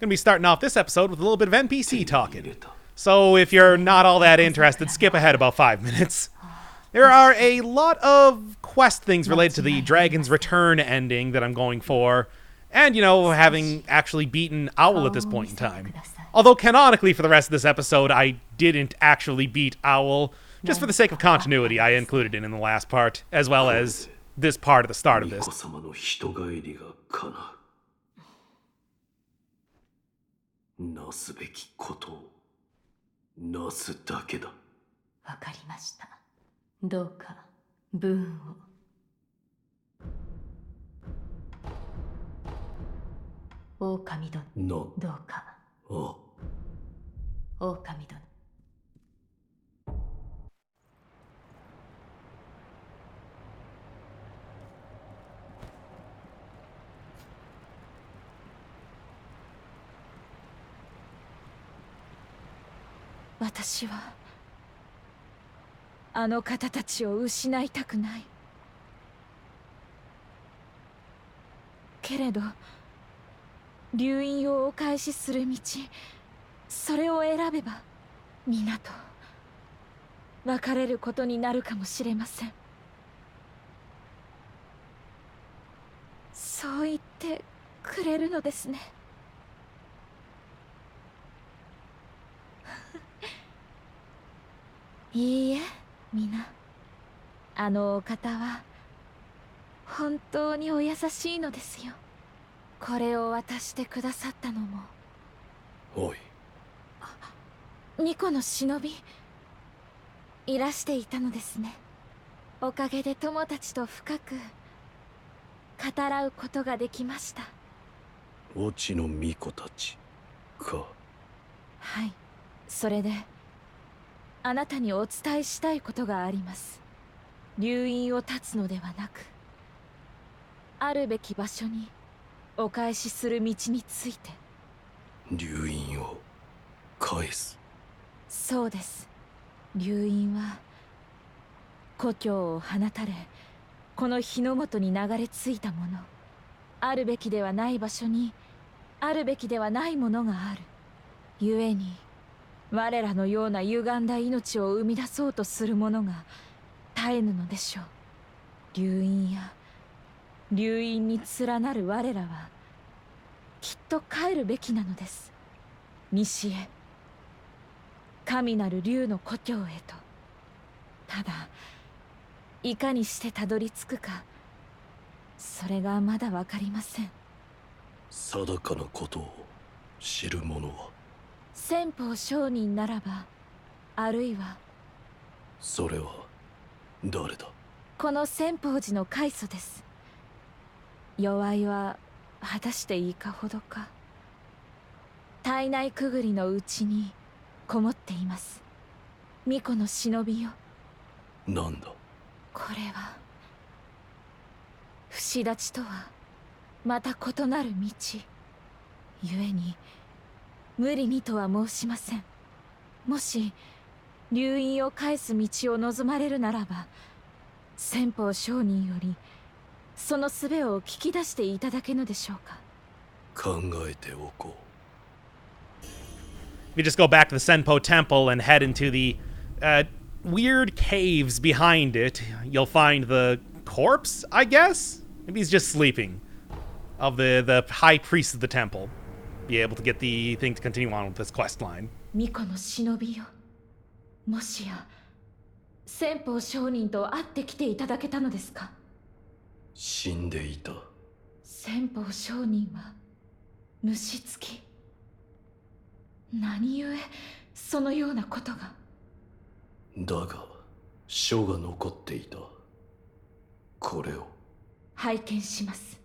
Gonna be starting off this episode with a little bit of NPC talking. So if you're not all that interested, skip ahead about 5 minutes. There are a lot of quest things related to the Dragon's Return ending that I'm going for, and, you know, having actually beaten Owl at this point in time. Although canonically for the rest of this episode, I didn't actually beat Owl. Just for the sake of continuity, I included it in the last part, as well as this part at the start of this. なすべきことをなすだけだ。わかりました。どうかブーンを。狼殿。どうか。狼殿。私はあの方たちを失いたくない。けれど流因をお返しする道、それを選べば皆と別れることになるかもしれません。そう言ってくれるのですね。いいえ、皆。あのお方は本当にお優しいのですよ。これを渡してくださったのも。おい。巫女の忍び、いらしていたのですね。おかげで友たちと深く語らうことができました。オチの巫女たちか。はい、それであなたにお伝えしたいことがあります。流因を断つのではなく、あるべき場所にお返しする道について。流因を返す。そうです。流因は故郷を放たれ、この日の本に流れ着いたもの。あるべきではない場所にあるべきではないものがある。故に我らのような歪んだ命を生み出そうとする者が絶えぬのでしょう。流因や流因に連なる我らはきっと帰るべきなのです。西へ、神なる竜の故郷へと。ただいかにしてたどり着くか、それがまだ分かりません。定かなことを知る者は先方商人ならば、あるいはそれは誰だ。この先方寺の開祖です。弱いは果たしていかほどか。体内くぐりのうちにこもっています。巫女の忍びよ。なんだこれは不死立ちとはまた異なる道。故に無理にとは申しません。もし流因を返す道を望まれるならば、先方商人よりその術を聞き出していただけぬでしょうか。考えておこう。If you just go back to the Senpo Temple and head into the weird caves behind it, you'll find the corpse, I guess? Maybe he's just sleeping, of the high priest of the temple. Be able to get the thing to continue on with this quest line. 巫女の忍びよ。もしや先方商人と会ってきていただけたのですか。死んでいた。先方商人は虫つき。何故そのようなことが。だが書が残っていた。これを拝見します。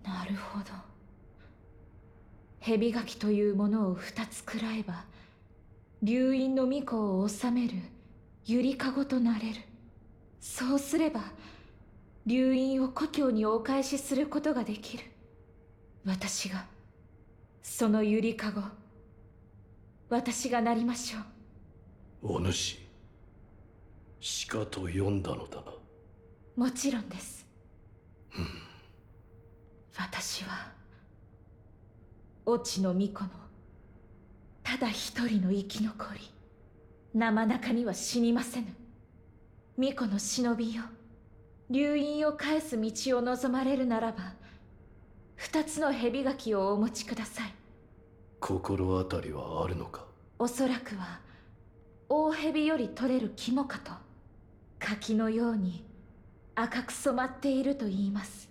なるほど。蛇垣というものを2つ食らえば、流因の巫女を治めるゆりかごとなれる。そうすれば流因を故郷にお返しすることができる。私がそのゆりかご、私がなりましょう。お主、鹿と呼んだのだな。もちろんです。私は越智の巫女のただ一人の生き残り。生中には死にませぬ。巫女の忍びよ、流因を返す道を望まれるならば、二つの蛇垣をお持ちください。心当たりはあるのか？おそらくは大蛇より取れる肝かと。柿のように赤く染まっていると言います。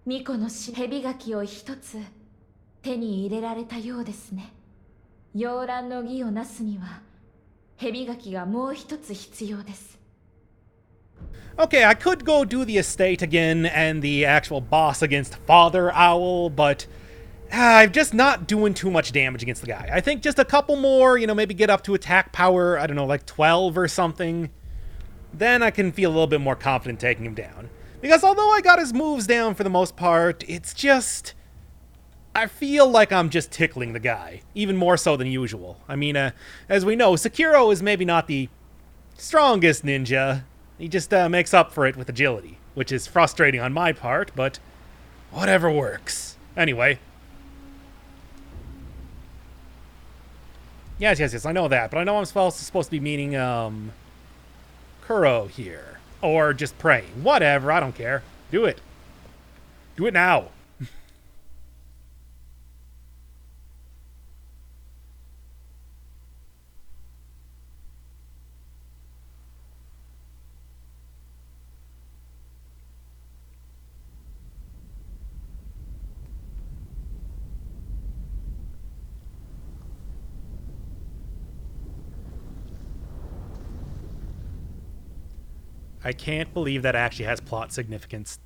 巫女の蛇垣を一つ手に入れられたようですね。洋蘭の儀をなすには蛇垣がもう一つ必要です。Okay, I could go do the estate again and the actual boss against Father Owl, but I'm just not doing too much damage against the guy. I think just a couple more, maybe get up to attack power, I don't know, like 12 or something. Then I can feel a little bit more confident taking him down. Because although I got his moves down for the most part, it's just... I feel like I'm just tickling the guy, even more so than usual. I mean, as we know, Sekiro is maybe not the strongest ninja. He just makes up for it with agility, which is frustrating on my part, but whatever works. Anyway. Yes, I know that, but I know I'm supposed to be meaning, Kuro here. Or just praying. Whatever, I don't care. Do it. Do it now. I can't believe that actually has plot significance.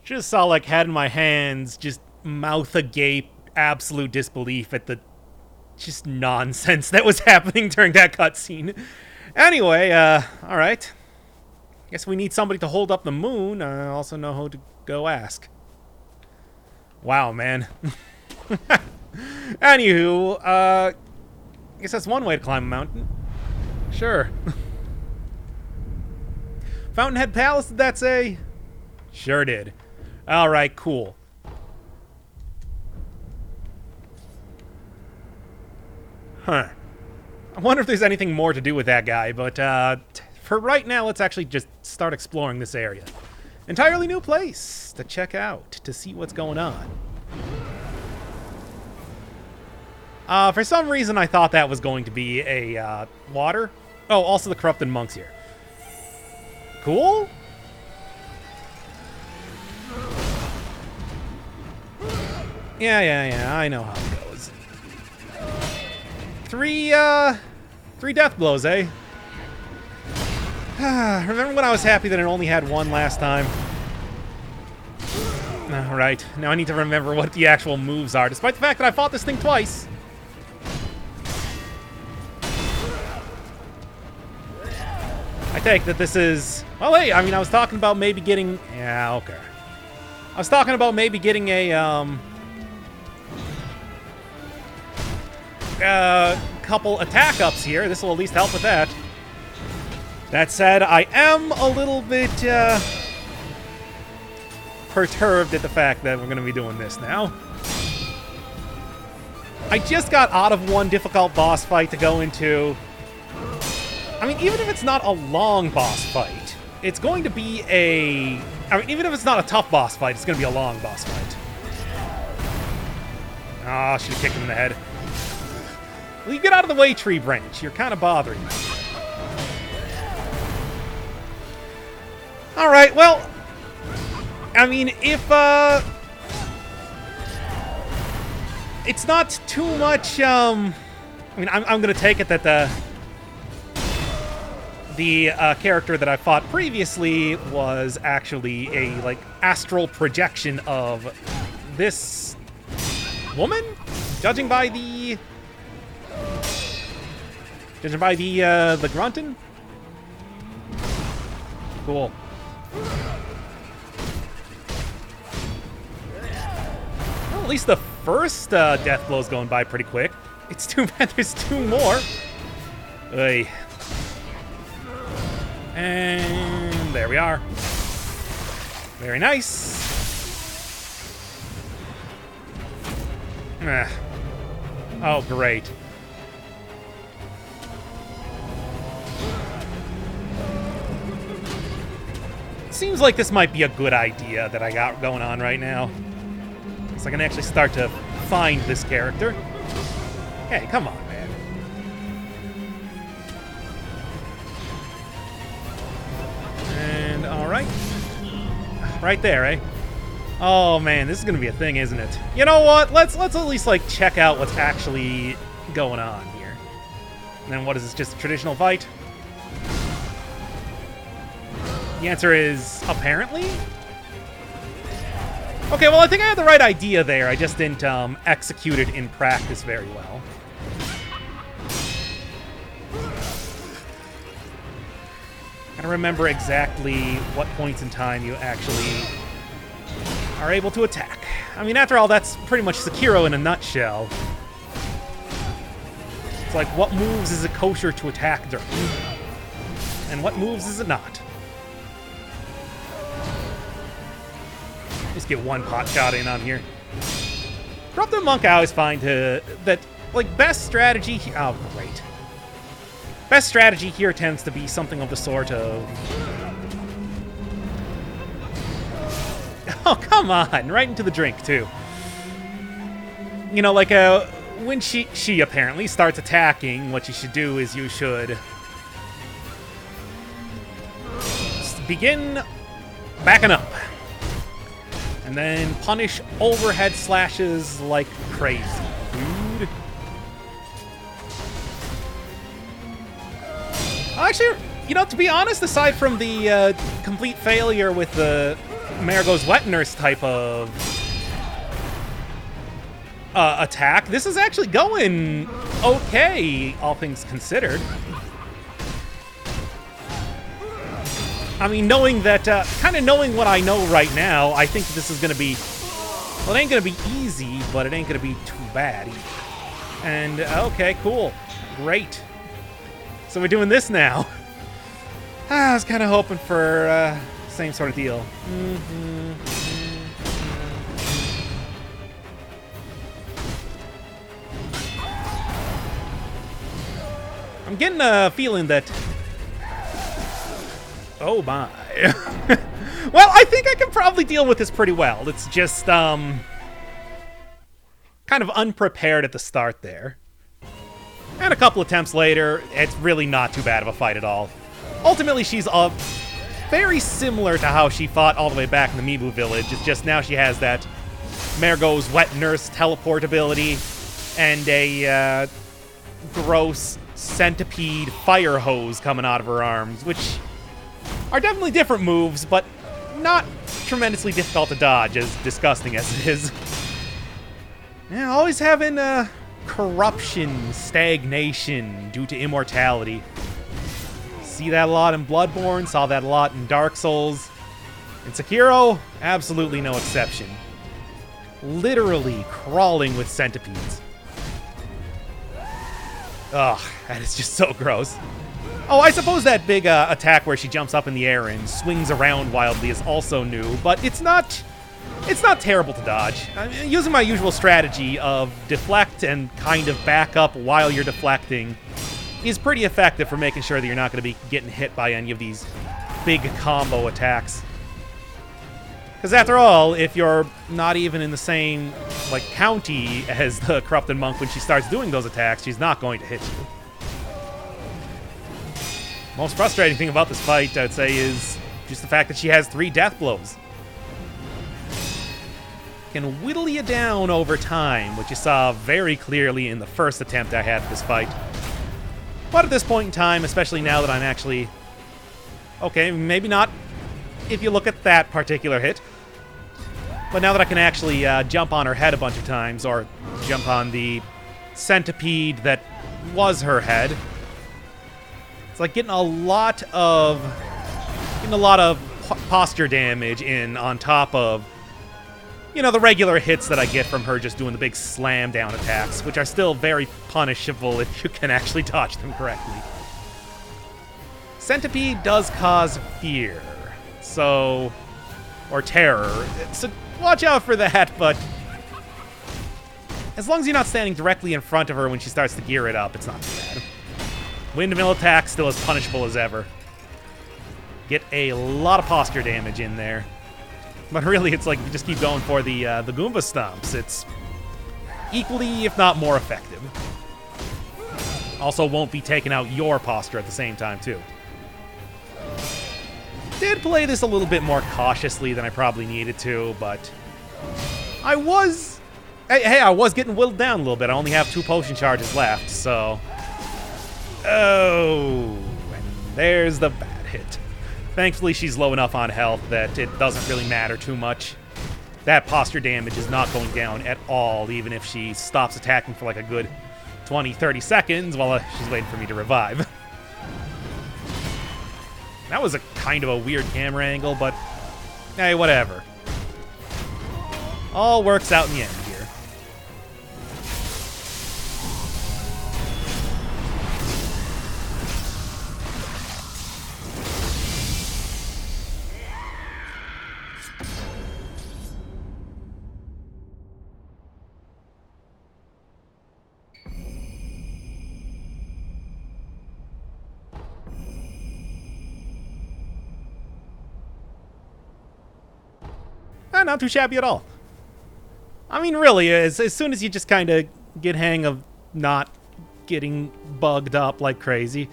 Just saw, like, head in my hands, just mouth agape, absolute disbelief at the just nonsense that was happening during that cutscene. Anyway, alright. Guess we need somebody to hold up the moon. I also know who to go ask. Wow, man. Anywho, guess that's one way to climb a mountain. Sure. Fountainhead Palace, did that say? Sure did. Alright, cool. Huh. I wonder if there's anything more to do with that guy, but for right now, let's actually just start exploring this area. Entirely new place to check out, to see what's going on. For some reason, I thought that was going to be a water. Oh, also the corrupted monks here. Cool? Yeah, I know how it goes. Three death blows, eh? Remember when I was happy that it only had one last time? Alright, now I need to remember what the actual moves are, despite the fact that I fought this thing twice. I take that this is Well, hey, I mean, I was talking about maybe getting... Yeah, okay. I was talking about maybe getting a, couple attack ups here. This will at least help with that. That said, I am a little bit, perturbed at the fact that we're going to be doing this now. I just got out of one difficult boss fight to go into. I mean, even if it's not a long boss fight, it's going to be a... I mean, even if it's not a tough boss fight, it's going to be a long boss fight. Ah, should have kicked him in the head. Well, you get out of the way, Tree Branch. You're kind of bothering me. Alright, well... I mean, if, it's not too much, I mean, I'm gonna take it that the character that I fought previously was actually a, like, astral projection of this woman? Judging by the grunting? Cool. Well, at least the first death blow's going by pretty quick. It's too bad there's two more. Oy. And there we are. Very nice. Oh, great. Seems like this might be a good idea that I got going on right now. So I can actually start to find this character. Hey, come on, man. And alright. Right there, eh? Oh man, this is gonna be a thing, isn't it? You know what? Let's at least like check out what's actually going on here. And then what is this, just a traditional fight? The answer is apparently. Okay, well I think I had the right idea there. I just didn't execute it in practice very well. Gotta remember exactly what points in time you actually are able to attack. I mean, after all, that's pretty much Sekiro in a nutshell. It's like, what moves is it kosher to attack during? And what moves is it not? Just get one pot shot in on here. Drop the monk, I always find that, like, best strategy... Oh, great. Best strategy here tends to be something of the sort of... Oh, come on! Right into the drink, too. You know, like, when she apparently starts attacking, what you should do is you should... begin backing up. And then punish overhead slashes like crazy, dude. Actually, you know, to be honest, aside from the complete failure with the Marigo's Wet Nurse type of attack, this is actually going okay, all things considered. I mean, knowing that, kind of knowing what I know right now, I think this is going to be, well, it ain't going to be easy, but it ain't going to be too bad either. And, okay, cool. Great. So we're doing this now. I was kind of hoping for, same sort of deal. I'm getting a feeling that... Oh my. Well, I think I can probably deal with this pretty well. It's just, kind of unprepared at the start there. And a couple attempts later, it's really not too bad of a fight at all. Ultimately, she's very similar to how she fought all the way back in the Mibu village. It's just now she has that Marigo's Wet Nurse teleport ability and a gross centipede fire hose coming out of her arms, which... are definitely different moves, but not tremendously difficult to dodge, as disgusting as it is. Yeah, always having corruption, stagnation due to immortality. See that a lot in Bloodborne, saw that a lot in Dark Souls. In Sekiro, absolutely no exception. Literally crawling with centipedes. Ugh, that is just so gross. Oh, I suppose that big attack where she jumps up in the air and swings around wildly is also new, but it's not terrible to dodge. Using my usual strategy of deflect and kind of back up while you're deflecting is pretty effective for making sure that you're not going to be getting hit by any of these big combo attacks. Because after all, if you're not even in the same county as the Corrupted Monk when she starts doing those attacks, she's not going to hit you. Most frustrating thing about this fight, I'd say, is just the fact that she has 3 death blows. Can whittle you down over time, which you saw very clearly in the first attempt I had at this fight. But at this point in time, especially now that I'm actually... Okay, maybe not if you look at that particular hit. But now that I can actually jump on her head a bunch of times, or jump on the centipede that was her head, it's like getting a lot of posture damage in on top of, the regular hits that I get from her just doing the big slam down attacks, which are still very punishable if you can actually dodge them correctly. Centipede does cause fear, or terror, so watch out for that, but as long as you're not standing directly in front of her when she starts to gear it up, it's not too bad. Windmill attack still as punishable as ever. Get a lot of posture damage in there. But really, it's like you just keep going for the Goomba stomps. It's equally, if not more effective. Also won't be taking out your posture at the same time, too. Did play this a little bit more cautiously than I probably needed to, but I was... Hey, I was getting whittled down a little bit. I only have 2 potion charges left, so... Oh, and there's the bad hit. Thankfully, she's low enough on health that it doesn't really matter too much. That posture damage is not going down at all, even if she stops attacking for a good 20, 30 seconds while she's waiting for me to revive. That was a kind of a weird camera angle, but hey, whatever. All works out in the end here. Not too shabby at all. I mean, really, as soon as you just kind of get hang of not getting bugged up like crazy,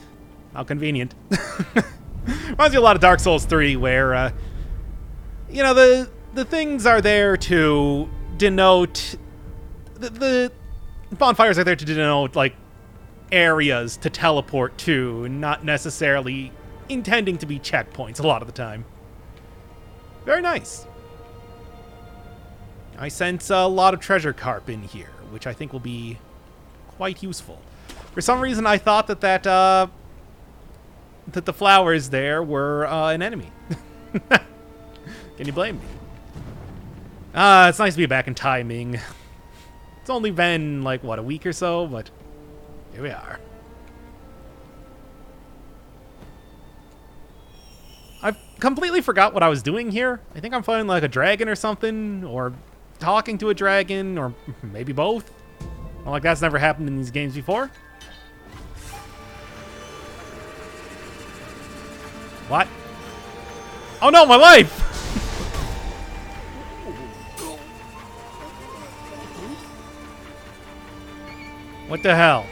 how convenient. Reminds me a lot of Dark Souls 3, where, the things are there to denote... The bonfires are there to denote, areas to teleport to, not necessarily intending to be checkpoints a lot of the time. Very nice. I sense a lot of treasure carp in here, which I think will be quite useful. For some reason, I thought that the flowers there were an enemy. Can you blame me? It's nice to be back in timing. It's only been, a week or so, but here we are. I completely forgot what I was doing here. I think I'm fighting, a dragon or something, or... talking to a dragon, or maybe both. Well, that's never happened in these games before. What? Oh no, my life! What the hell?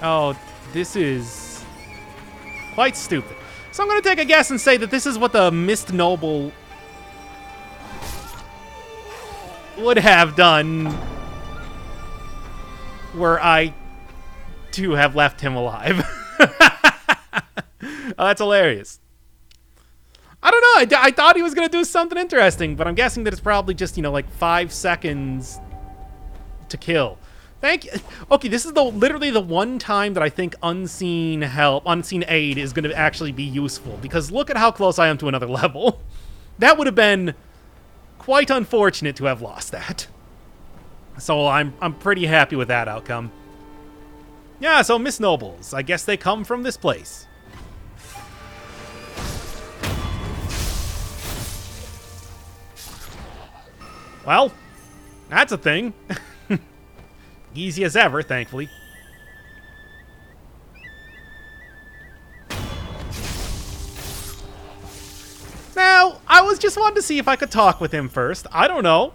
Oh, this is quite stupid. So I'm gonna take a guess and say that this is what the Mist Noble would have done were I to have left him alive. Oh, that's hilarious. I don't know. I thought he was going to do something interesting, but I'm guessing that it's probably just, 5 seconds to kill. Thank you. Okay, this is literally the one time that I think unseen help, unseen aid is going to actually be useful, because look at how close I am to another level. That would have been quite unfortunate to have lost that. So I'm pretty happy with that outcome. Yeah, so Miss Nobles, I guess they come from this place. Well, that's a thing. Easy as ever, thankfully. Now, I was just wanting to see if I could talk with him first. I don't know.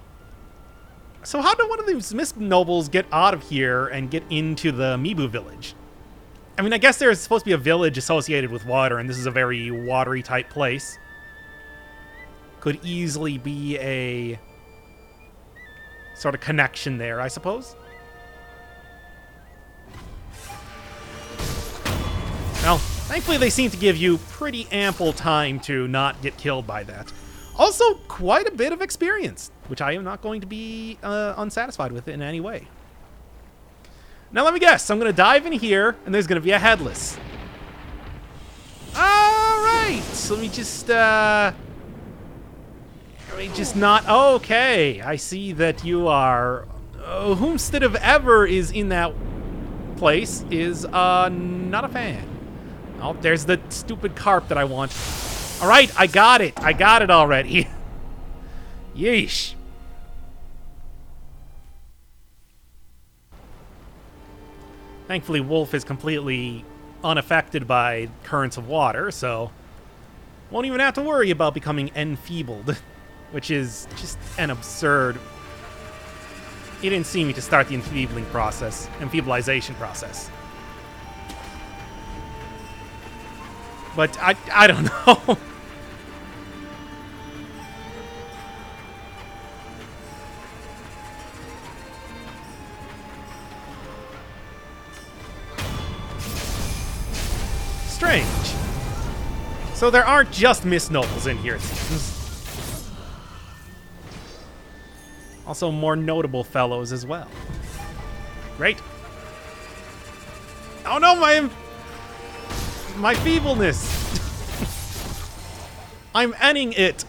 So how did one of these Miss Nobles get out of here and get into the Mibu village? I mean, I guess there's supposed to be a village associated with water, and this is a very watery type place. Could easily be a sort of connection there, I suppose. Well, thankfully they seem to give you pretty ample time to not get killed by that. Also, quite a bit of experience, which I am not going to be unsatisfied with in any way. Now let me guess, I'm going to dive in here, and there's going to be a headless. Alright, so let me just not... Okay, I see that you are... whomstead of ever is in that place is not a fan. Oh, there's the stupid carp that I want. All right, I got it. I got it already. Yeesh. Thankfully, Wolf is completely unaffected by currents of water, so won't even have to worry about becoming enfeebled, which is just an absurd... He didn't see me to start the enfeeblization process. But I don't know. Strange. So there aren't just Miss Nobles in here, it seems. Also more notable fellows as well. Great. Oh no, my feebleness. I'm ending it.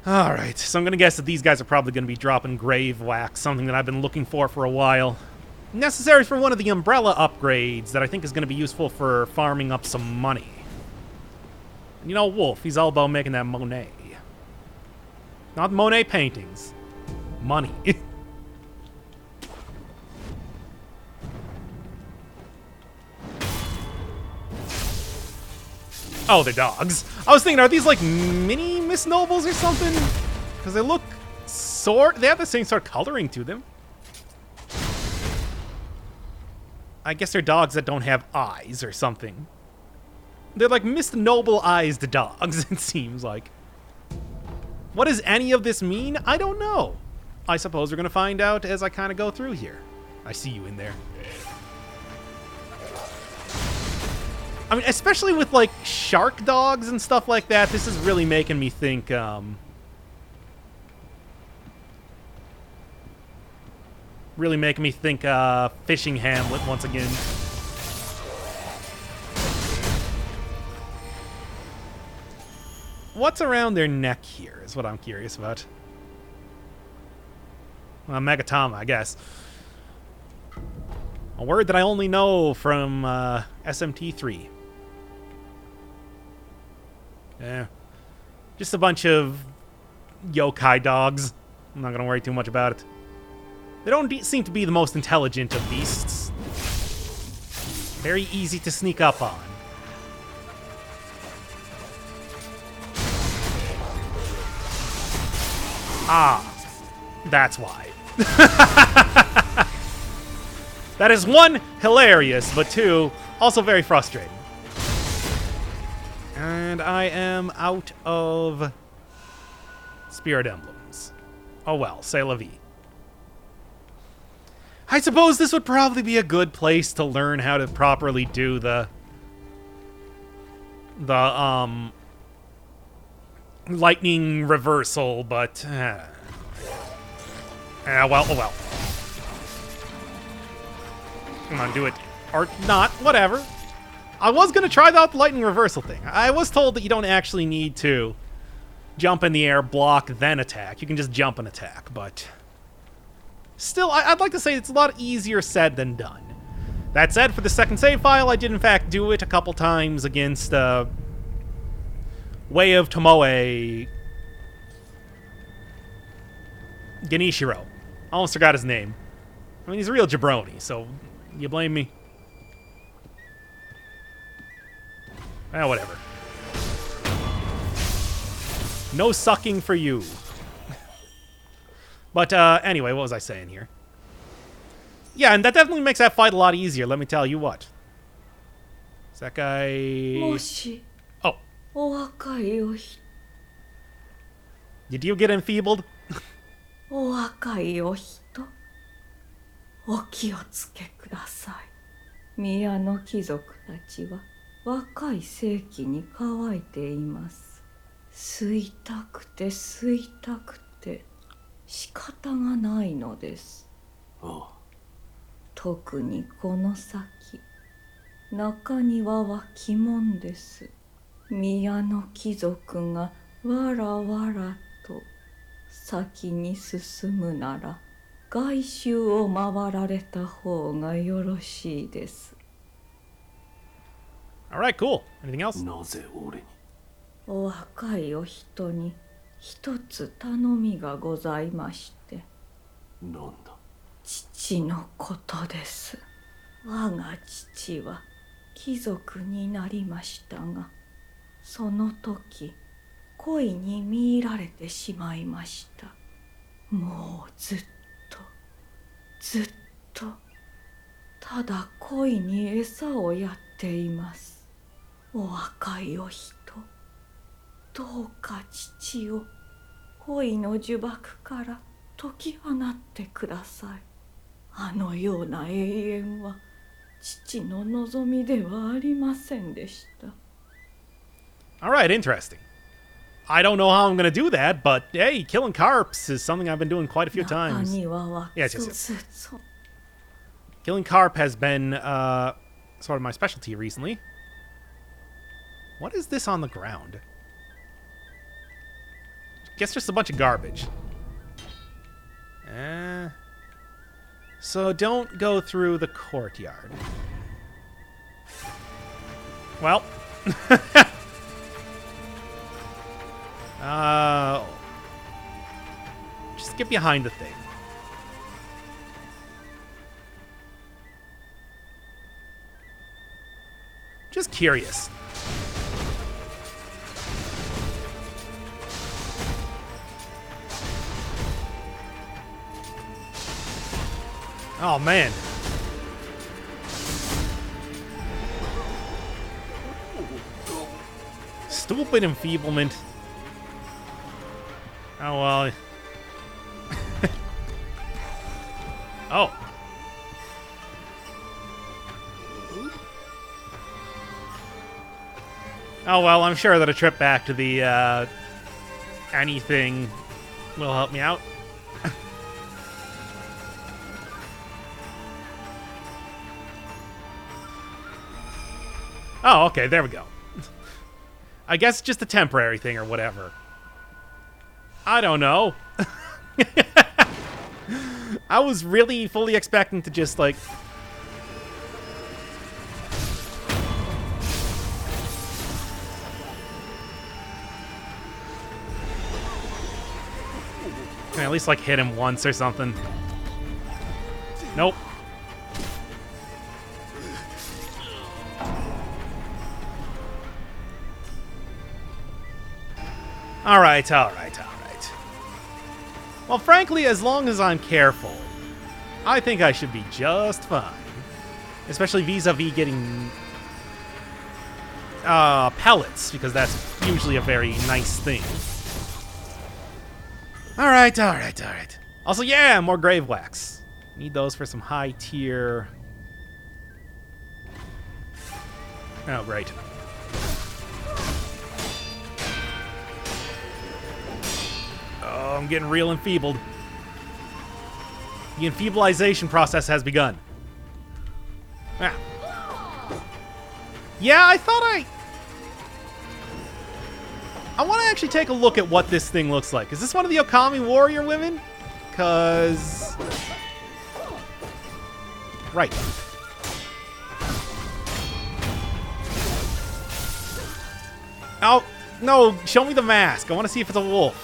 Alright, so I'm going to guess that these guys are probably going to be dropping grave wax, something that I've been looking for a while. Necessary for one of the umbrella upgrades that I think is going to be useful for farming up some money. And you know, Wolf, he's all about making that Monet. Not Monet paintings. Money. Oh, they're dogs. I was thinking, are these like mini Miss Nobles or something? Because they look they have the same sort of coloring to them. I guess they're dogs that don't have eyes or something. They're like Miss Noble-eyed dogs, it seems like. What does any of this mean? I don't know. I suppose we're going to find out as I kind of go through here. I see you in there. I mean, especially with, like, shark dogs and stuff like that, this is really making me think, Fishing Hamlet once again. What's around their neck here is what I'm curious about. Well, Megatama, I guess. A word that I only know from SMT3. Yeah. Just a bunch of yokai dogs. I'm not going to worry too much about it. They don't seem to be the most intelligent of beasts. Very easy to sneak up on. Ah, that's why. That is one, hilarious, but two, also very frustrating. And I am out of spirit emblems. Oh well, c'est la vie. I suppose this would probably be a good place to learn how to properly do the lightning reversal, but Well, oh well. Come on, do it. Or not, whatever. I was going to try out the lightning reversal thing. I was told that you don't actually need to jump in the air, block, then attack. You can just jump and attack, but still, I'd like to say it's a lot easier said than done. That said, for the second save file, I did in fact do it a couple times against Way of Tomoe Genishiro. Almost forgot his name. I mean, he's a real jabroni, so you blame me? Eh, whatever. No sucking for you. But anyway, what was I saying here? Yeah, and that definitely makes that fight a lot easier, let me tell you what. Is that guy... もし Oh, お若いお人 did you get enfeebled? お若いお人お気をつけください。宮の貴族たちは若い世紀に乾いています。吸いたくて吸いたくて仕方がないのです。ああ、特にこの先中庭は鬼門です。宮の貴族がわらわらと先に進むなら外周を回られた方がよろしいです。 Alright, cool. Anything else? なぜ俺に。お若いお人に一つ頼みがございまして。なんだ。父のことです。我が父は貴族になりましたが、その時恋に見入られてしまいました。もうずっとただ恋に餌をやっています。お若いお人、どうか父を恋の呪縛から解き放ってください。あのような永遠は父の望みではありませんでした。 Alright, interesting. I don't know how I'm going to do that, but hey, killing carps is something I've been doing quite a few 中 times. にはわ Yes, つ yes, つと Killing carp has been sort of my specialty recently. What is this on the ground? Guess just a bunch of garbage. So don't go through the courtyard. Well. Just get behind the thing. Just curious. Oh, man. Stupid enfeeblement. Oh, well. Oh. Oh, well, I'm sure that a trip back to the, anything will help me out. Oh, okay, there we go. I guess just a temporary thing or whatever. I don't know. I was really fully expecting to just, like... Can I at least, like, hit him once or something? Nope. Alright. Well, frankly, as long as I'm careful, I think I should be just fine. Especially vis-a-vis getting pellets, because that's usually a very nice thing. Alright. Also, yeah, more grave wax. Need those for some high tier... Oh, great. Oh, I'm getting real enfeebled. The enfeeblization process has begun. Ah. Yeah, I thought I want to actually take a look at what this thing looks like. Is this one of the Okami warrior women? Because... Right. Oh, no, show me the mask. I want to see if it's a wolf.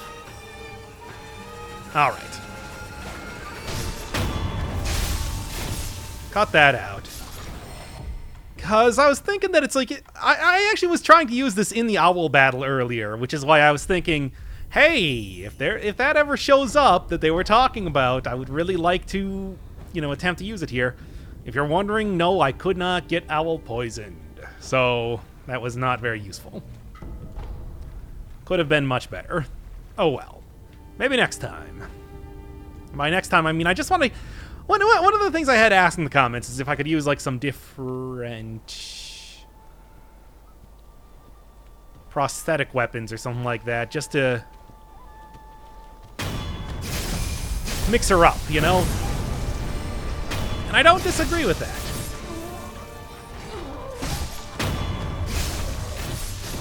All right. Cut that out. Because I was thinking that it's like... I actually was trying to use this in the owl battle earlier, which is why I was thinking, hey, if that ever shows up that they were talking about, I would really like to, you know, attempt to use it here. If you're wondering, no, I could not get owl poisoned. So that was not very useful. Could have been much better. Oh well. Maybe next time. By next time, I mean, I just want to... One of the things I had asked in the comments is if I could use, like, some different... prosthetic weapons or something like that, just to... mix her up, you know? And I don't disagree with that.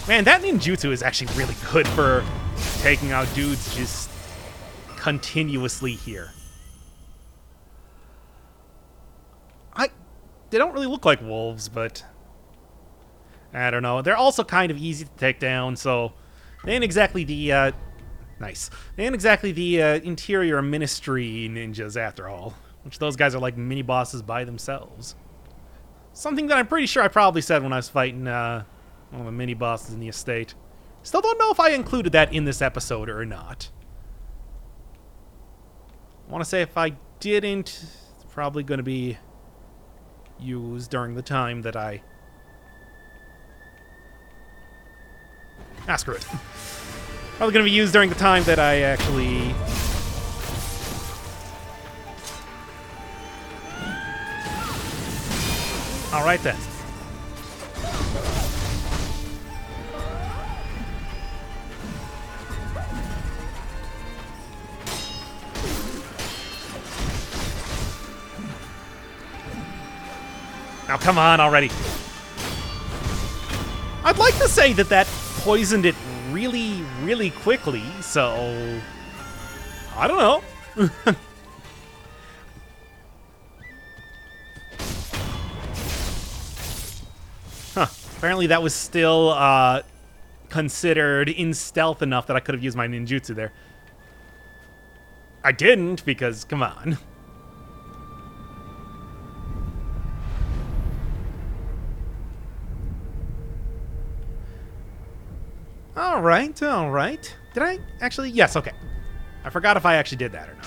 Man, that ninjutsu is actually really good for taking out dudes just continuously here. They don't really look like wolves, but I don't know. They're also kind of easy to take down, so they ain't exactly the nice. They ain't exactly the interior ministry ninjas after all, which those guys are like mini bosses by themselves. Something that I'm pretty sure I probably said when I was fighting one of the mini bosses in the estate. Still don't know if I included that in this episode or not. I want to say if I didn't, it's probably going to be used during the time that I... screw it. Probably going to be used during the time that I actually... Alright then. Now, come on already. I'd like to say that that poisoned it really, really quickly, so... I don't know. Huh. Apparently that was still considered in stealth enough that I could have used my ninjutsu there. I didn't, because, come on. Alright, alright. Did I actually? Yes, okay. I forgot if I actually did that or not.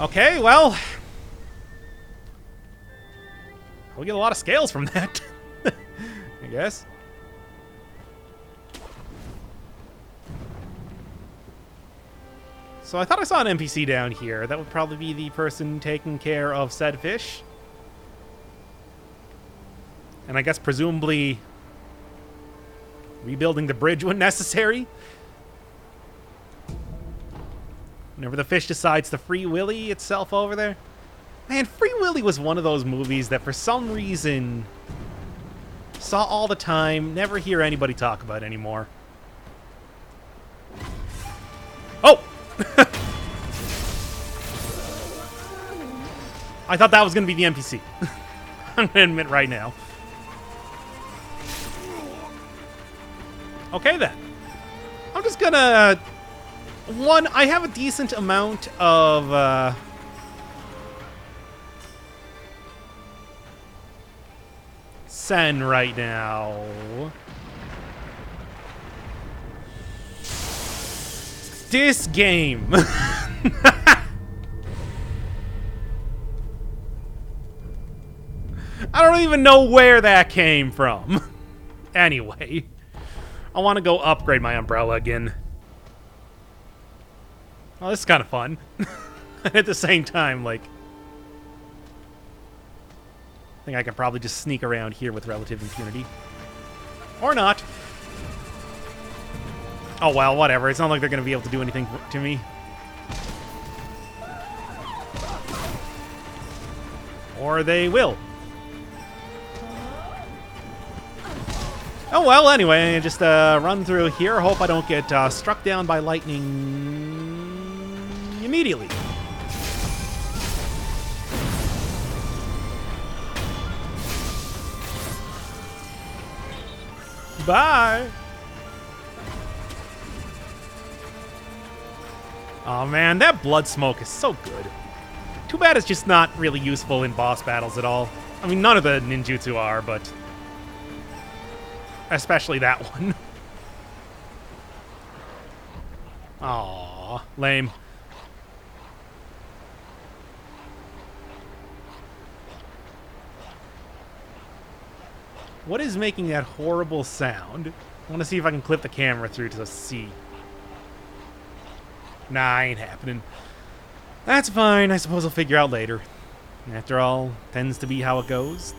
Okay, well... we'll get a lot of scales from that, I guess. So I thought I saw an NPC down here. That would probably be the person taking care of said fish. And I guess presumably rebuilding the bridge when necessary. Whenever the fish decides to Free Willy itself over there. Man, Free Willy was one of those movies that for some reason saw all the time, never hear anybody talk about anymore. Oh! I thought that was going to be the NPC. I'm going to admit right now. Okay, then. I'm just gonna... One, I have a decent amount of... Sen right now. This game. I don't even know where that came from. Anyway. I want to go upgrade my umbrella again. Well, this is kind of fun. At the same time, like... I think I can probably just sneak around here with relative impunity. Or not. Oh, well, whatever. It's not like they're going to be able to do anything to me. Or they will. Oh, well, anyway, just run through here. Hope I don't get struck down by lightning immediately. Bye. Oh man, that blood smoke is so good. Too bad it's just not really useful in boss battles at all. I mean, none of the ninjutsu are, but especially that one. Aww, lame. What is making that horrible sound? I want to see if I can clip the camera through to see. Nah, ain't happening. That's fine. I suppose I'll figure out later. After all, tends to be how it goes.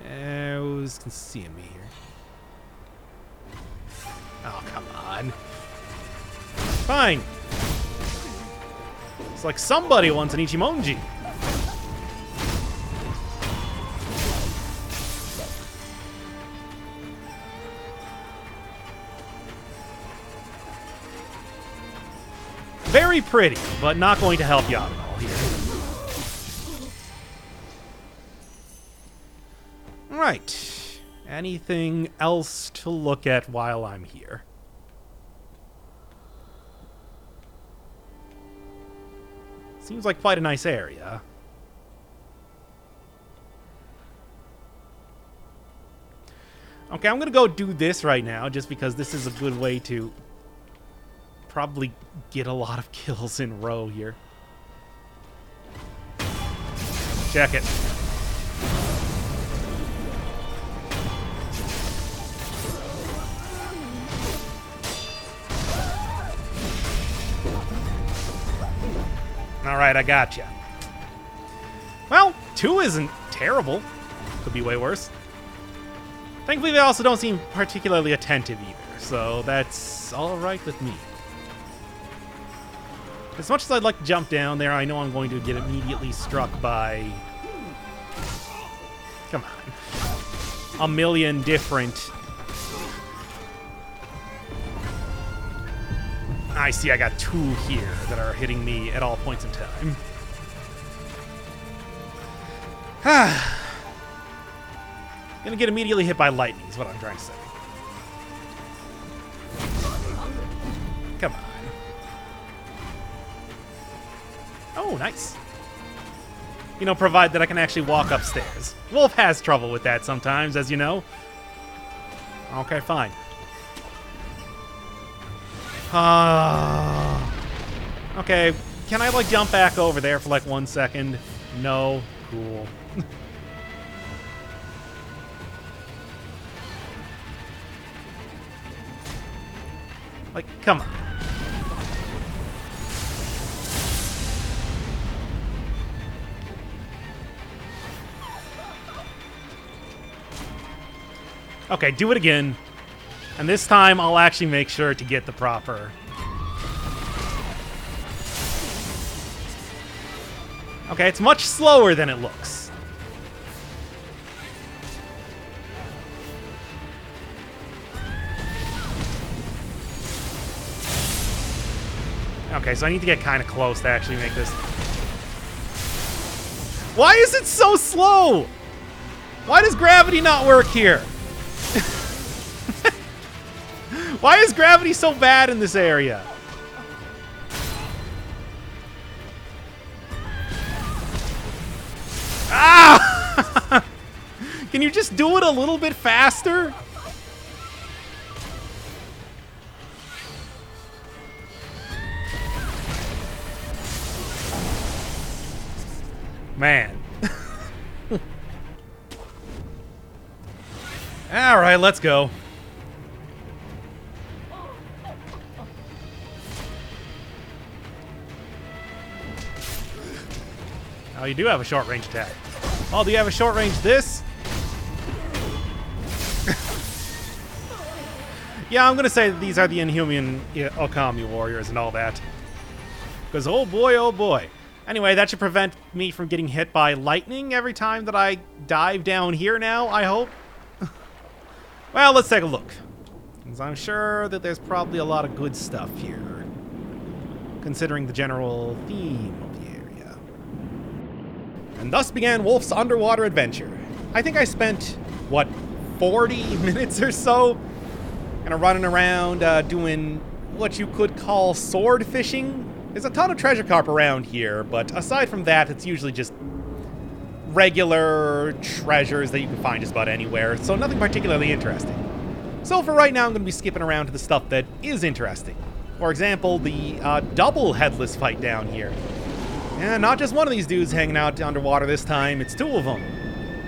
Who's seeing me here? Oh, come on. Fine. It's like somebody wants an Ichimonji. Very pretty, but not going to help you out at all here. Right. Anything else to look at while I'm here? Seems like quite a nice area. Okay, I'm gonna go do this right now, just because this is a good way to probably get a lot of kills in a row here. Check it. Alright, I gotcha. Well, 2 isn't terrible. Could be way worse. Thankfully, they also don't seem particularly attentive either, so that's alright with me. As much as I'd like to jump down there, I know I'm going to get immediately struck by... Come on. A million different... I see I got 2 here that are hitting me at all points in time. Gonna get immediately hit by lightning is what I'm trying to say. Come on. Oh, nice. You know, provide that I can actually walk upstairs. Wolf has trouble with that sometimes, as you know. Okay, fine. Okay, can I, like, jump back over there for, like, 1 second? No? Cool. Like, come on. Okay, do it again. And this time, I'll actually make sure to get the proper... Okay, it's much slower than it looks. Okay, so I need to get kind of close to actually make this... Why is it so slow? Why does gravity not work here? Why is gravity so bad in this area? Ah! Can you just do it a little bit faster? Man. All right, let's go. Oh, you do have a short-range attack. Oh, do you have a short-range this? Yeah, I'm gonna say that these are the inhuman Okami warriors and all that. Because oh boy. Anyway, that should prevent me from getting hit by lightning every time that I dive down here now, I hope. Well, let's take a look. Because I'm sure that there's probably a lot of good stuff here, considering the general theme of the area. And thus began Wolf's underwater adventure. I think I spent, what, 40 minutes or so? Kind of running around doing what you could call sword fishing. There's a ton of treasure carp around here, but aside from that, it's usually just regular treasures that you can find just about anywhere, so nothing particularly interesting. So for right now, I'm going to be skipping around to the stuff that is interesting. For example, the double headless fight down here. And not just one of these dudes hanging out underwater this time, it's two of them,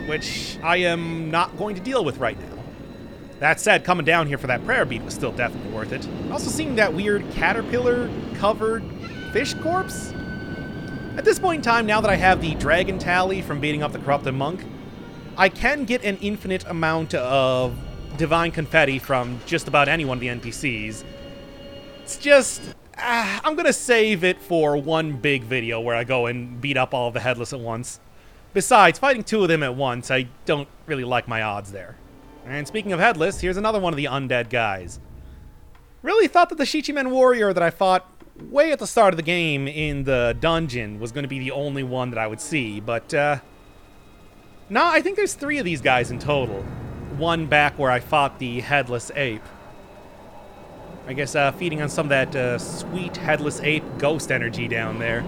which I am not going to deal with right now. That said, coming down here for that prayer beat was still definitely worth it. Also seeing that weird caterpillar-covered fish corpse. At this point in time, now that I have the dragon tally from beating up the corrupted monk, I can get an infinite amount of divine confetti from just about any one of the NPCs. It's just, I'm gonna save it for one big video where I go and beat up all of the headless at once. Besides, fighting two of them at once, I don't really like my odds there. And speaking of headless, here's another one of the undead guys. Really thought that the Shichimen warrior that I fought way at the start of the game in the dungeon was going to be the only one that I would see, but no, I think there's 3 of these guys in total. One back where I fought the headless ape. I guess feeding on some of that sweet headless ape ghost energy down there.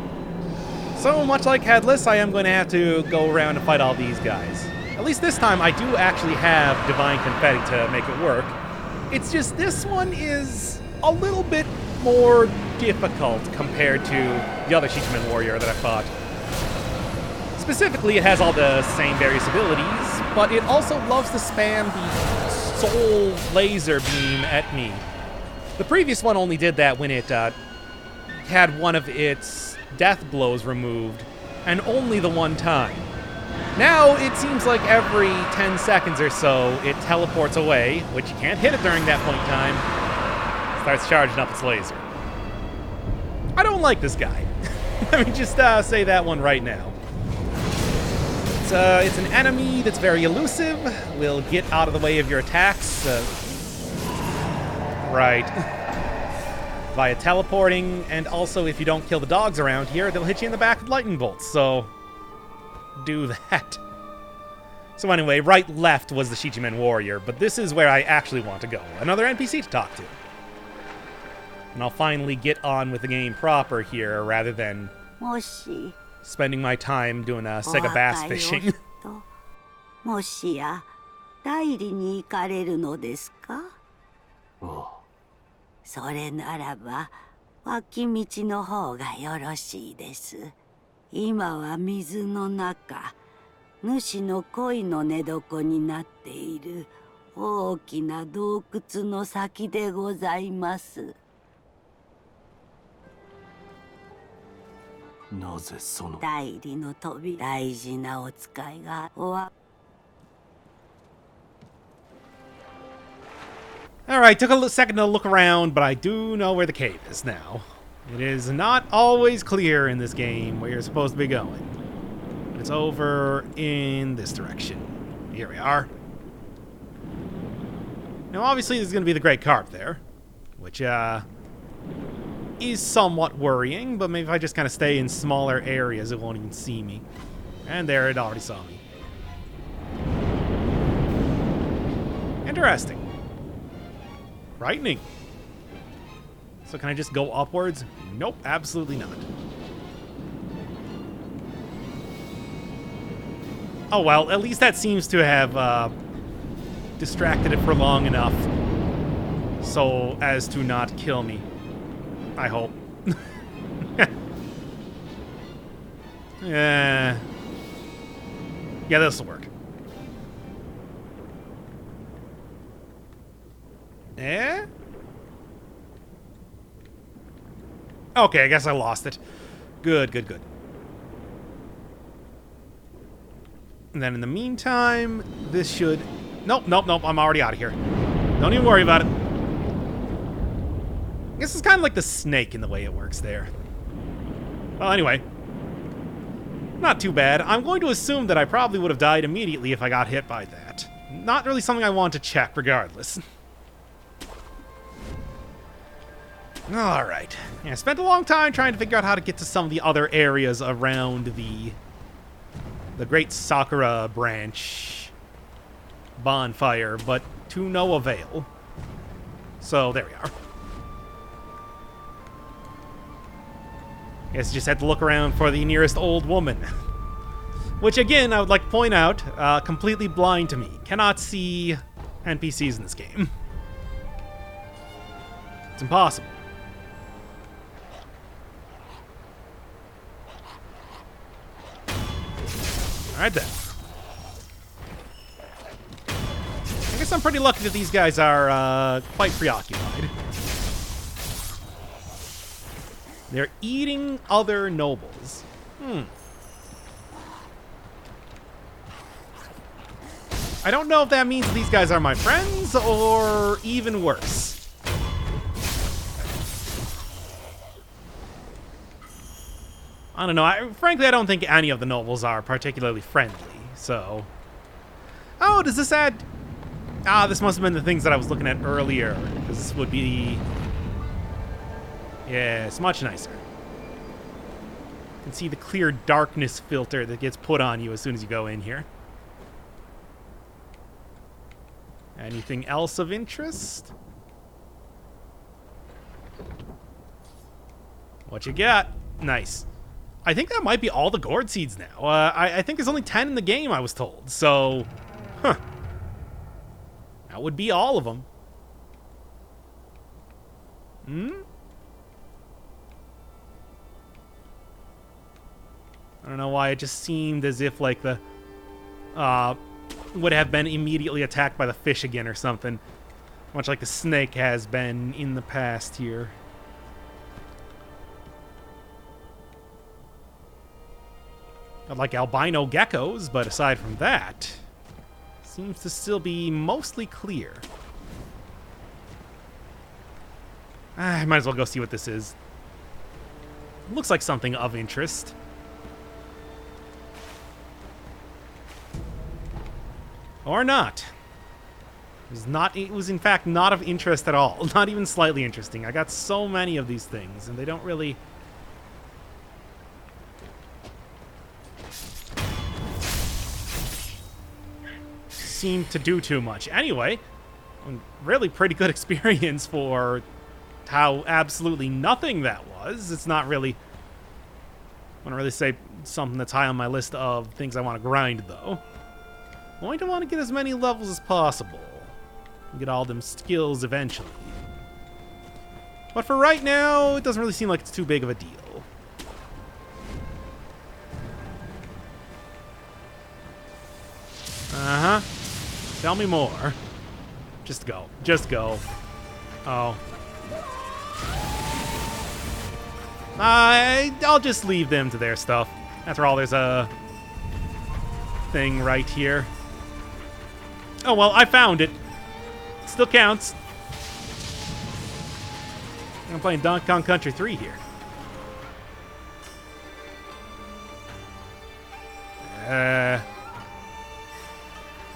So much like headless, I am going to have to go around and fight all these guys. At least this time, I do actually have divine confetti to make it work. It's just this one is a little bit more difficult compared to the other Shichimen warrior that I fought. Specifically, it has all the same various abilities, but it also loves to spam the soul laser beam at me. The previous one only did that when it had one of its death blows removed, and only the one time. Now, it seems like every 10 seconds or so, it teleports away, which you can't hit it during that point in time. Starts charging up its laser. I don't like this guy. Let me just say that one right now. It's an enemy that's very elusive, will get out of the way of your attacks. Right. Via teleporting, and also if you don't kill the dogs around here, they'll hit you in the back with lightning bolts, so do that. So anyway, right left was the Shichimen warrior, but this is where I actually want to go. Another NPC to talk to. And I'll finally get on with the game proper here, rather than spending my time doing Sega bass fishing. もしや代理に行かれるのですか？それならば脇道の方がよろしいです。今は水の中、主の恋の寝床になっている大きな洞窟の先でございます。なぜその代理の扉、大事なお使いがAlright, took a second to look around, but I do know where the cave is now. It is not always clear in this game where you're supposed to be going. It's over in this direction. Here we are. Now, obviously, there's going to be the great carp there, which is somewhat worrying, but maybe if I just kind of stay in smaller areas, it won't even see me. And there, it already saw me. Interesting. Frightening. So can I just go upwards? Nope, absolutely not. Oh well, at least that seems to have distracted it for long enough so as to not kill me. I hope. Yeah, this'll work. Eh? Okay, I guess I lost it. Good, good, good. And then in the meantime, this should... Nope, nope, nope, I'm already out of here. Don't even worry about it. guess it's kind of like the snake in the way it works there. Well, anyway. Not too bad. I'm going to assume that I probably would have died immediately if I got hit by that. Not really something I want to check, regardless. Alright. Yeah, I spent a long time trying to figure out how to get to some of the other areas around the Great Sakura Branch bonfire, but to no avail. So, there we are. Guess you just had to look around for the nearest old woman. Which, again, I would like to point out, completely blind to me. Cannot see NPCs in this game. It's impossible. Alright then. I guess I'm pretty lucky that these guys are quite preoccupied. They're eating other nobles. I don't know if that means these guys are my friends or even worse. I don't know. Frankly, I don't think any of the nobles are particularly friendly, so... Oh, does this add... Ah, this must have been the things that I was looking at earlier. This would be... Yeah, it's much nicer. You can see the clear darkness filter that gets put on you as soon as you go in here. Anything else of interest? What you got? Nice. I think that might be all the gourd seeds now. I think there's only 10 in the game, I was told. So, huh. That would be all of them. I don't know why it just seemed as if, like, the... would have been immediately attacked by the fish again or something. Much like the snake has been in the past here. Got like albino geckos, but aside from that, seems to still be mostly clear. I might as well go see what this is. Looks like something of interest. Or not. It was in fact not of interest at all. Not even slightly interesting. I got so many of these things, and they don't really... seem to do too much. Anyway, really pretty good experience for how absolutely nothing that was. It's not really... I want to really say something that's high on my list of things I want to grind, though. I'm going to want to get as many levels as possible. And get all them skills eventually. But for right now, it doesn't really seem like it's too big of a deal. Uh-huh. Tell me more. Just go. Just go. Oh. I'll just leave them to their stuff. After all, there's a thing right here. Oh, well, I found it. Still counts. I'm playing Donkey Kong Country 3 here.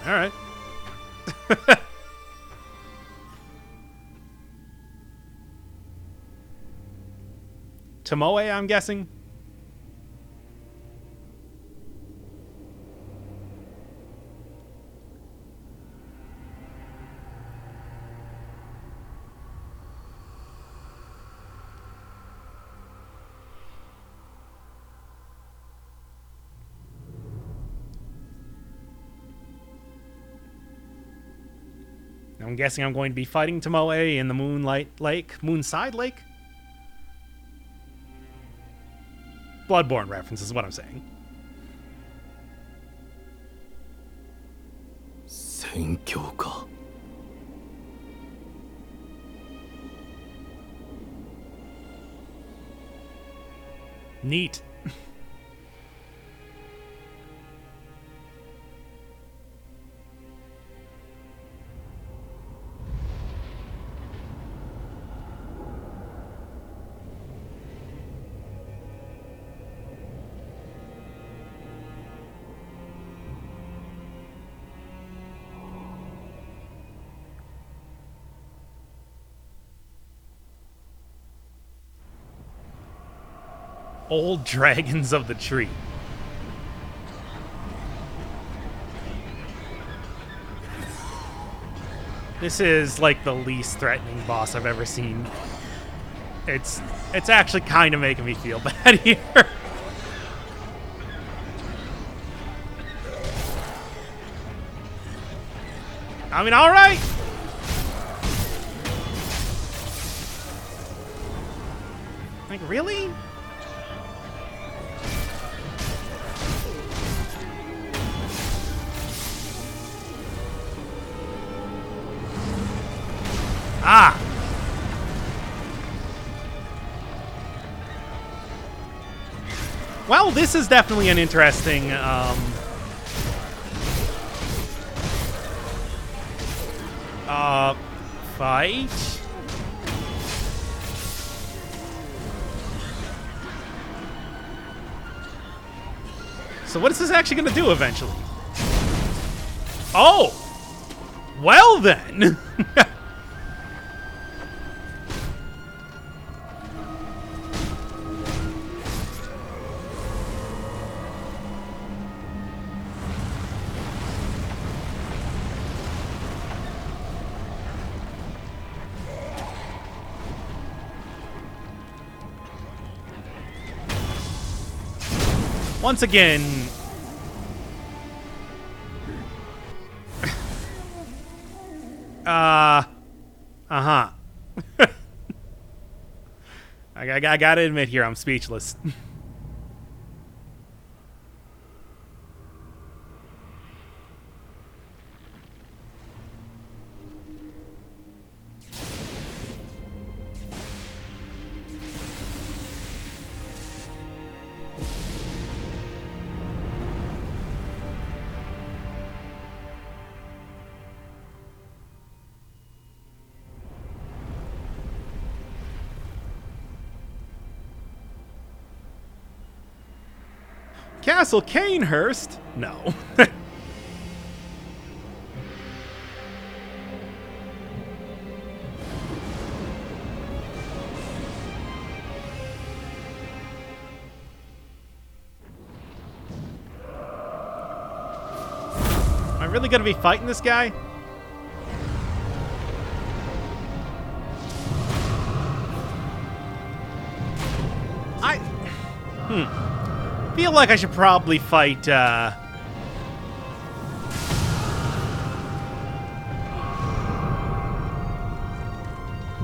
Alright. Tomoe, I'm guessing? I'm guessing I'm going to be fighting Tomoe in the Moonlight Lake? Moonside Lake? Bloodborne reference is what I'm saying. 宣教か Neat. Old dragons of the tree. This is like the least threatening boss I've ever seen. It's actually kind of making me feel bad here. I mean, all right. Like, really? Ah! Well, this is definitely an interesting, fight. So what is this actually going to do eventually? Oh! Well then! Once again, uh-huh. I gotta admit here, I'm speechless. Castle Canehurst? No. Am I really gonna be fighting this guy? Feel like I should probably fight,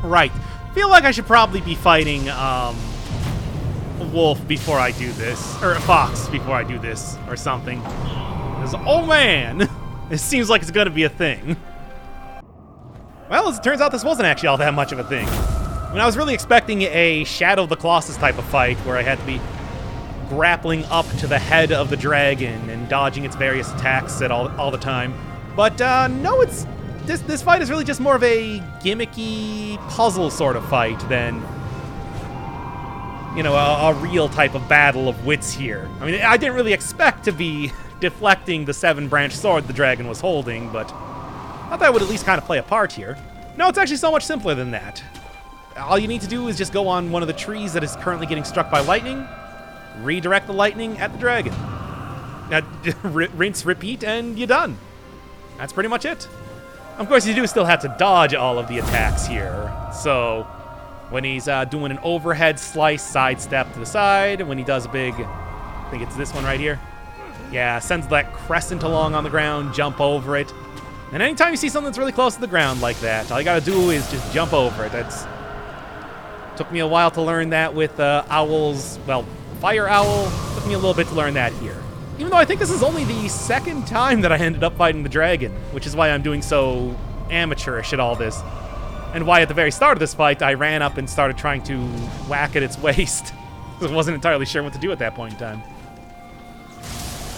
Right. Feel like I should probably be fighting, a wolf before I do this. Or a fox before I do this, or something. Because, oh man! It seems like it's gonna be a thing. Well, as it turns out, this wasn't actually all that much of a thing. I mean, I was really expecting a Shadow of the Colossus type of fight, where I had to be grappling up to the head of the dragon and dodging its various attacks at all the time. But no, this fight is really just more of a gimmicky puzzle sort of fight than, you know, a real type of battle of wits here. I mean, I didn't really expect to be deflecting the 7-branch sword the dragon was holding, but I thought that would at least kind of play a part here. No, it's actually so much simpler than that. All you need to do is just go on one of the trees that is currently getting struck by lightning, redirect the lightning at the dragon. Rinse, repeat, and you're done. That's pretty much it. Of course, you do still have to dodge all of the attacks here. So, when he's doing an overhead slice sidestep to the side, when he does a big, I think it's this one right here. Yeah, sends that crescent along on the ground, jump over it. And anytime you see something that's really close to the ground like that, all you gotta do is just jump over it. Took me a while to learn that with owls, well, Fire Owl. Took me a little bit to learn that here. Even though I think this is only the second time that I ended up fighting the dragon, which is why I'm doing so amateurish at all this. And why at the very start of this fight, I ran up and started trying to whack at its waist. I wasn't entirely sure what to do at that point in time.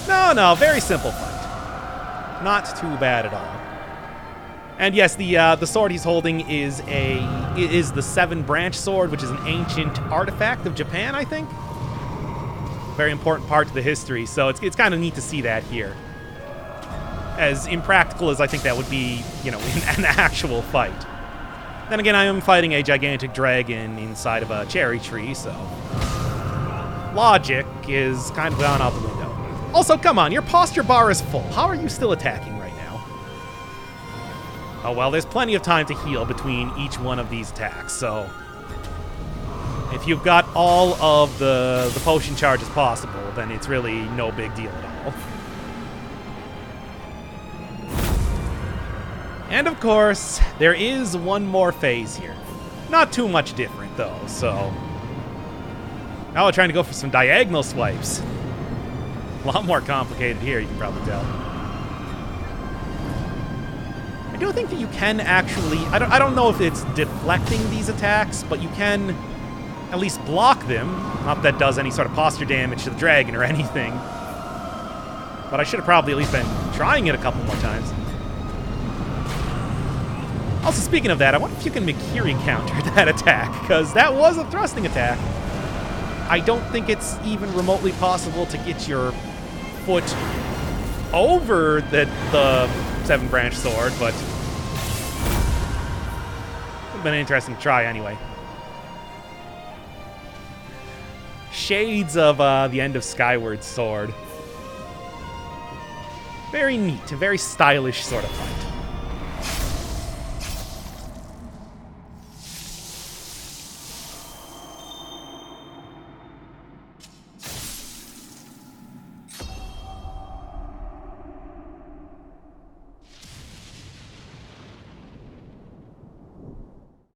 No, very simple fight. Not too bad at all. And yes, the sword he's holding is the 7-branch sword, which is an ancient artifact of Japan, I think. Very important part to the history, so it's kind of neat to see that here. As impractical as I think that would be, you know, in an actual fight. Then again, I am fighting a gigantic dragon inside of a cherry tree, so logic is kind of gone out the window. Also, come on, your posture bar is full. How are you still attacking right now? Oh, well, there's plenty of time to heal between each one of these attacks, so... if you've got all of the potion charges possible, then it's really no big deal at all. And of course, there is one more phase here. Not too much different, though, so... now we're trying to go for some diagonal swipes. A lot more complicated here, you can probably tell. I do think that you can actually... I don't know if it's deflecting these attacks, but you can at least block them. Not that does any sort of posture damage to the dragon or anything. But I should have probably at least been trying it a couple more times. Also, speaking of that, I wonder if you can Mikiri counter that attack, because that was a thrusting attack. I don't think it's even remotely possible to get your foot over the seven-branch sword, but it would have been an interesting try anyway. Shades of the end of Skyward Sword. Very neat, a very stylish sort of fight.